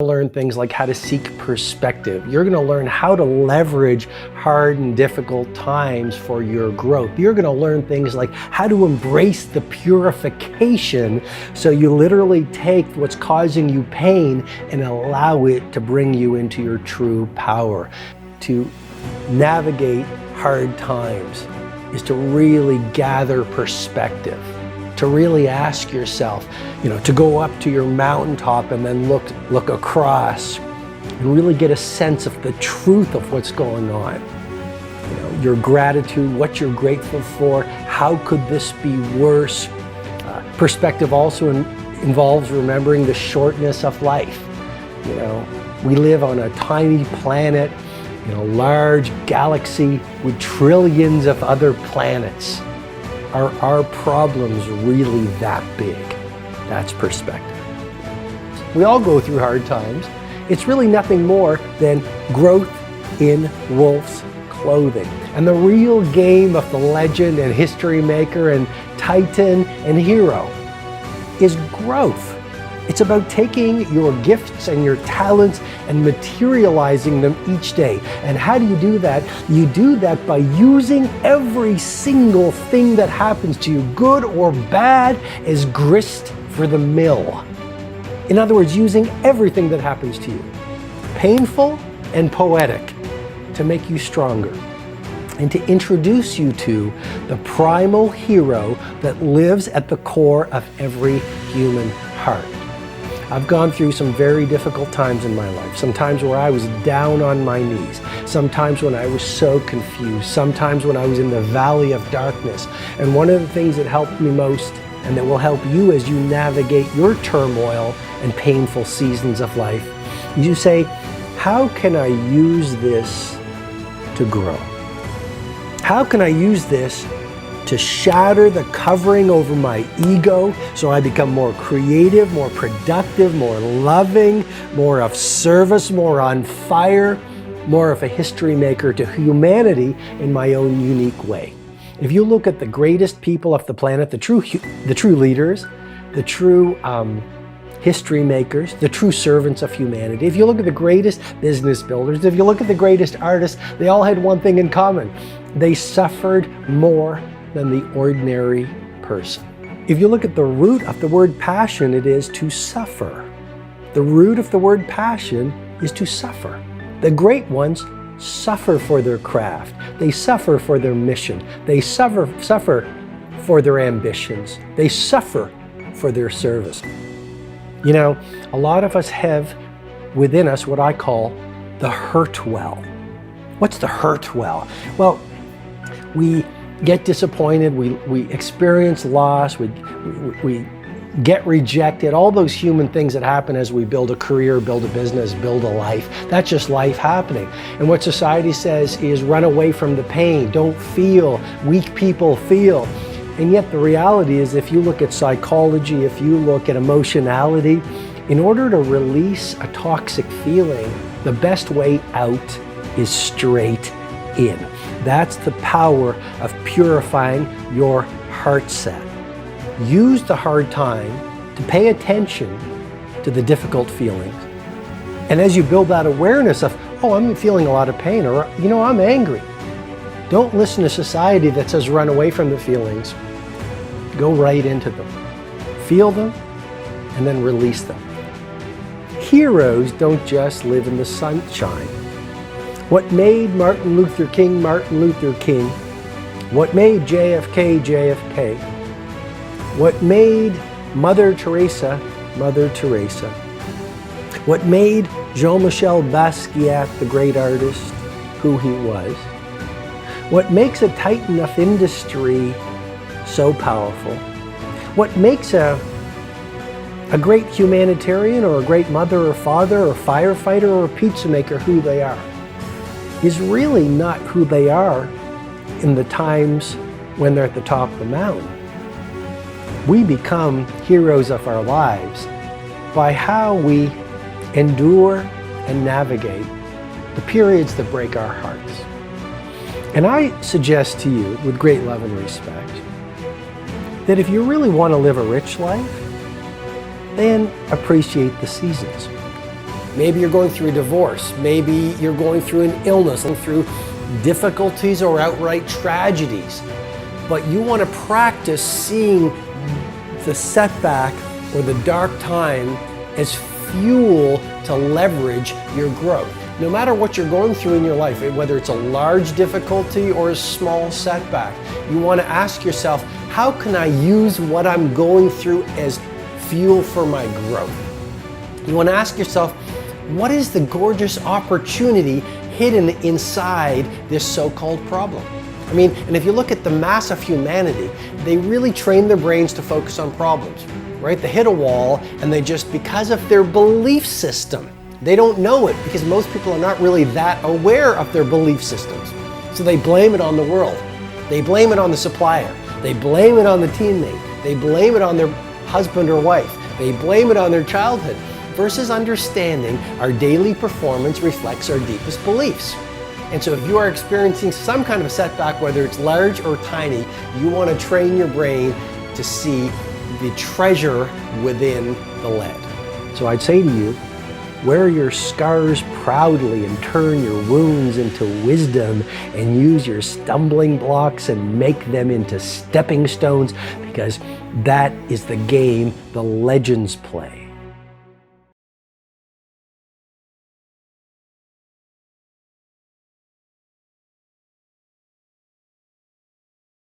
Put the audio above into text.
Learn things like how to seek perspective. You're going to learn how to leverage hard and difficult times for your growth. You're going to learn things like how to embrace the purification, so you literally take what's causing you pain and allow it to bring you into your true power. To navigate hard times is to really gather perspective, to really ask yourself, to go up to your mountaintop and then look across and really get a sense of the truth of what's going on. Your gratitude, what you're grateful for, how could this be worse? Perspective also involves remembering the shortness of life. We live on a tiny planet in a large galaxy with trillions of other planets. Are our problems really that big? That's perspective. We all go through hard times. It's really nothing more than growth in wolf's clothing. And the real game of the legend and history maker and titan and hero is growth. It's about taking your gifts and your talents and materializing them each day. And how do you do that? You do that by using every single thing that happens to you, good or bad, as grist for the mill. In other words, using everything that happens to you, painful and poetic, to make you stronger and to introduce you to the primal hero that lives at the core of every human heart. I've gone through some very difficult times in my life. Sometimes where I was down on my knees. Sometimes when I was so confused. Sometimes when I was in the valley of darkness. And one of the things that helped me most, and that will help you as you navigate your turmoil and painful seasons of life, you say, how can I use this to grow? How can I use this to shatter the covering over my ego so I become more creative, more productive, more loving, more of service, more on fire, more of a history maker to humanity in my own unique way? If you look at the greatest people of the planet, the true leaders, the true history makers, the true servants of humanity, if you look at the greatest business builders, if you look at the greatest artists, they all had one thing in common. They suffered more than the ordinary person. If you look at the root of the word passion, it is to suffer. The root of the word passion is to suffer. The great ones suffer for their craft. They suffer for their mission. They suffer for their ambitions. They suffer for their service. A lot of us have within us what I call the hurt well. What's the hurt well? Well, we get disappointed, we experience loss, we get rejected, all those human things that happen as we build a career, build a business, build a life. That's just life happening. And what society says is run away from the pain, don't feel, weak people feel. And yet the reality is, if you look at psychology, if you look at emotionality, in order to release a toxic feeling, the best way out is straight in. That's the power of purifying your heart set. Use the hard time to pay attention to the difficult feelings. And as you build that awareness of, oh, I'm feeling a lot of pain, or, I'm angry. Don't listen to society that says run away from the feelings. Go right into them. Feel them, and then release them. Heroes don't just live in the sunshine. What made Martin Luther King, what made JFK, what made Mother Teresa, what made Jean-Michel Basquiat, the great artist, who he was, what makes a titan of industry so powerful, what makes a great humanitarian or a great mother or father or firefighter or a pizza maker who they are, is really not who they are in the times when they're at the top of the mountain. We become heroes of our lives by how we endure and navigate the periods that break our hearts. And I suggest to you, with great love and respect, that if you really want to live a rich life, then appreciate the seasons. Maybe you're going through a divorce. Maybe you're going through an illness, through difficulties or outright tragedies. But you want to practice seeing the setback or the dark time as fuel to leverage your growth. No matter what you're going through in your life, whether it's a large difficulty or a small setback, you want to ask yourself, how can I use what I'm going through as fuel for my growth? You want to ask yourself, what is the gorgeous opportunity hidden inside this so-called problem? I mean, and if you look at the mass of humanity, they really train their brains to focus on problems, right? They hit a wall and they just, because of their belief system, they don't know it because most people are not really that aware of their belief systems. So they blame it on the world. They blame it on the supplier. They blame it on the teammate. They blame it on their husband or wife. They blame it on their childhood. Versus understanding our daily performance reflects our deepest beliefs. And so if you are experiencing some kind of a setback, whether it's large or tiny, you want to train your brain to see the treasure within the lead. So I'd say to you, wear your scars proudly and turn your wounds into wisdom and use your stumbling blocks and make them into stepping stones, because that is the game the legends play.